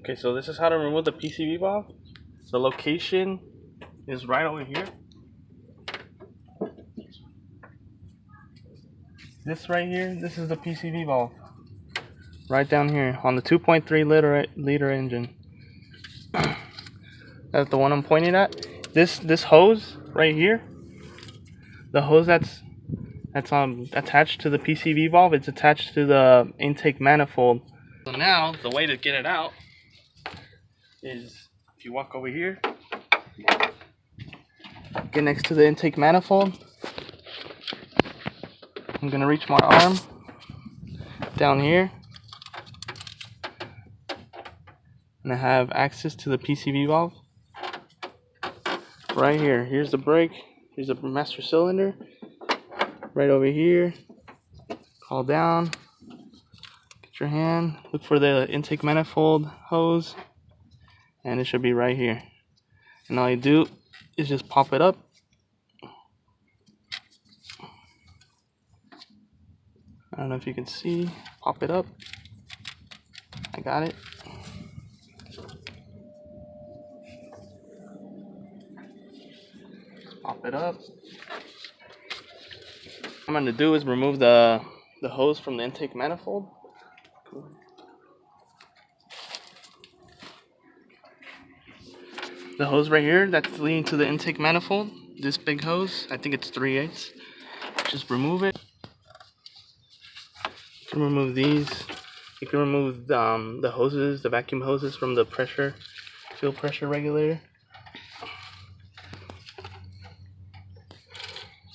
Okay, so this is how to remove the PCV valve. The location is right over here. This right here, this is the PCV valve. Right down here on the 2.3 liter engine. That's the one I'm pointing at. This hose right here, the hose that's attached to the PCV valve, it's attached to the intake manifold. So now the way to get it out is if you walk over here, get next to the intake manifold. I'm gonna reach my arm down here, and I have access to the PCV valve right here. Here's the brake. Here's the master cylinder. Right over here. Call down. Get your hand. Look for the intake manifold hose, and it should be right here. And all you do is just pop it up. I don't know if you can see. Pop it up. I got it. Pop it up. What I'm going to do is remove the hose from the intake manifold. The hose right here that's leading to the intake manifold, this big hose, I think it's 3/8. Just remove it. You can remove these. You can remove the hoses, the vacuum hoses from the fuel pressure regulator.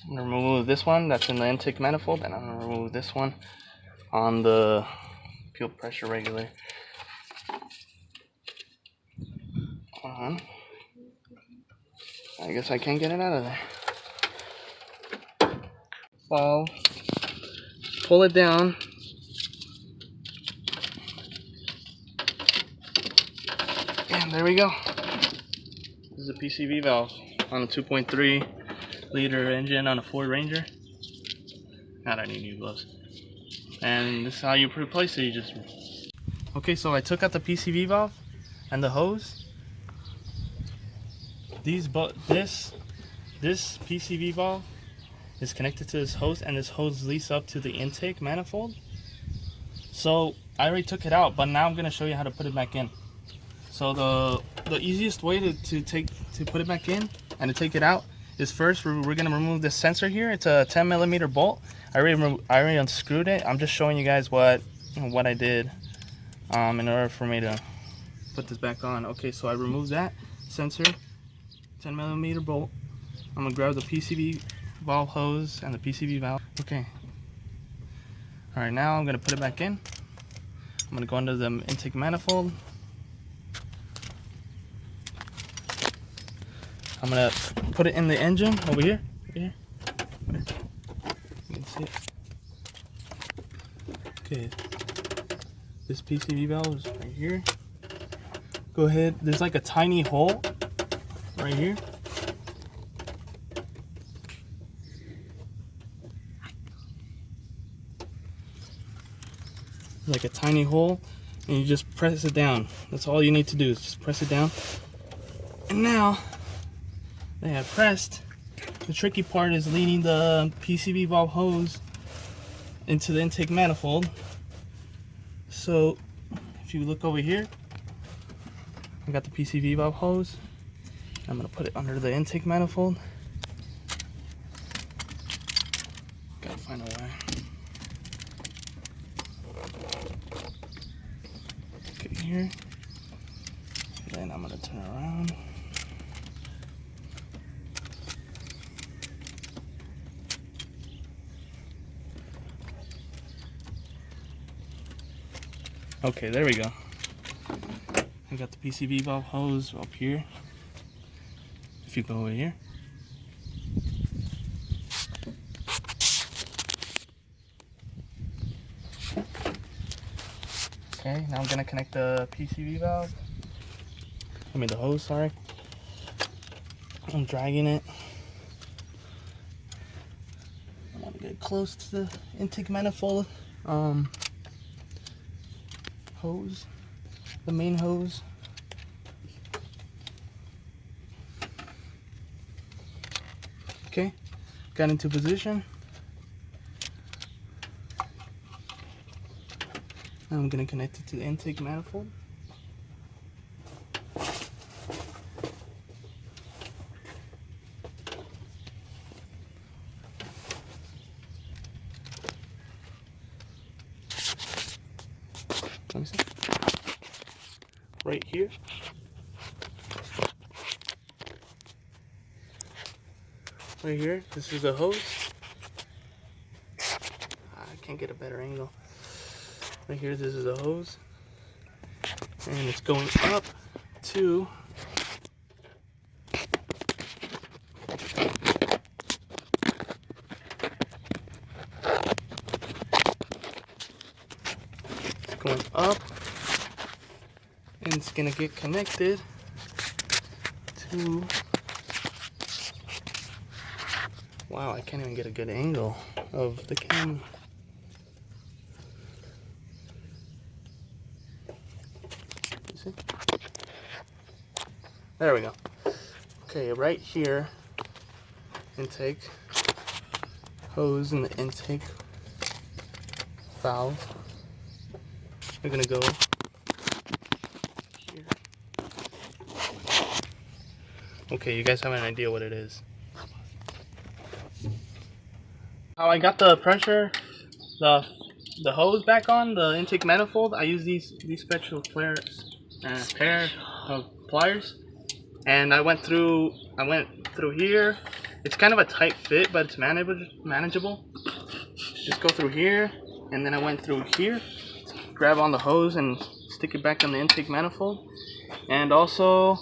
I'm going to remove this one that's in the intake manifold, and I'm going to remove this one on the fuel pressure regulator. I guess I can't get it out of there. So, pull it down. And there we go. This is a PCV valve on a 2.3 liter engine on a Ford Ranger. God, I need new gloves. And this is how you replace it. You just okay. So I took out the PCV valve and the hose. This PCV valve is connected to this hose, and this hose leads up to the intake manifold. So I already took it out, but now I'm gonna show you how to put it back in. So the easiest way to put it back in and to take it out is first we're gonna remove this sensor here. It's a 10mm bolt. I already unscrewed it. I'm just showing you guys what I did in order for me to put this back on. Okay, so I removed that sensor, 10mm bolt. I'm gonna grab the PCV valve hose and the PCV valve. Okay. All right, now I'm gonna put it back in. I'm gonna go under the intake manifold. I'm gonna put it in the engine over here. You can see it. Okay, this PCV valve is right here. Go ahead. There's like a tiny hole right here. Like a tiny hole, and you just press it down. That's all you need to do is just press it down. And now they have pressed. The tricky part is leading the PCV valve hose into the intake manifold. So if you look over here, I got the PCV valve hose. I'm gonna put it under the intake manifold. Gotta find a way. Okay, here. Then I'm gonna turn around. Okay, there we go. I got the PCV valve hose up here. If you go over here. Okay, now I'm gonna connect the PCV valve. The hose, sorry. I'm dragging it. I want to get close to the intake manifold hose. the main hose. Okay, got into position. Now I'm gonna connect it to the intake manifold. Let me see. Right here. Right here, this is the hose. I can't get a better angle. Right here, this is the hose. And it's going up to going up, and it's gonna get connected to, wow, I can't even get a good angle of the camera. You see? There we go. Okay, right here, intake hose and the intake valve. We're gonna go here. Okay, you guys have an idea what it is. How I got the pressure, the hose back on the intake manifold, I use these special pair of pliers, and I went through here. It's kind of a tight fit, but it's manageable. Just go through here, and then I went through here. Grab on the hose and stick it back on the intake manifold. And also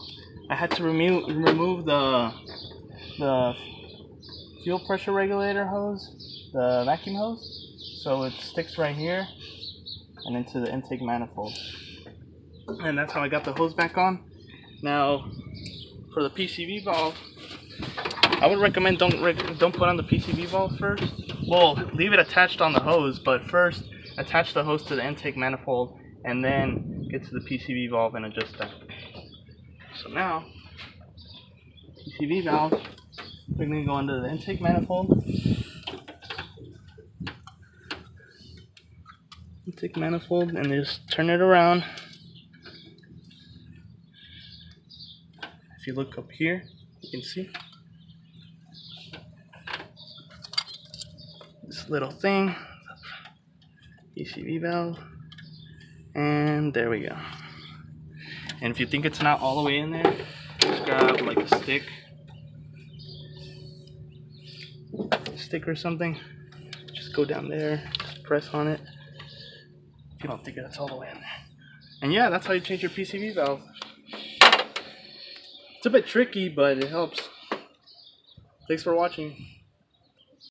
I had to remove the fuel pressure regulator hose, the vacuum hose, so it sticks right here and into the intake manifold. And that's how I got the hose back on. Now for the PCV valve, I would recommend don't put on the PCV valve first. Well, leave it attached on the hose, but first attach the hose to the intake manifold and then get to the PCV valve and adjust that. So now, PCV valve, we're going to go under the intake manifold. Intake manifold, and just turn it around. If you look up here, you can see this little thing. PCV valve, and there we go. And if you think it's not all the way in there, just grab like a stick or something, just go down there, just press on it if you don't think it's all the way in there. And yeah, that's how you change your PCV valve. It's a bit tricky, but it helps. Thanks for watching.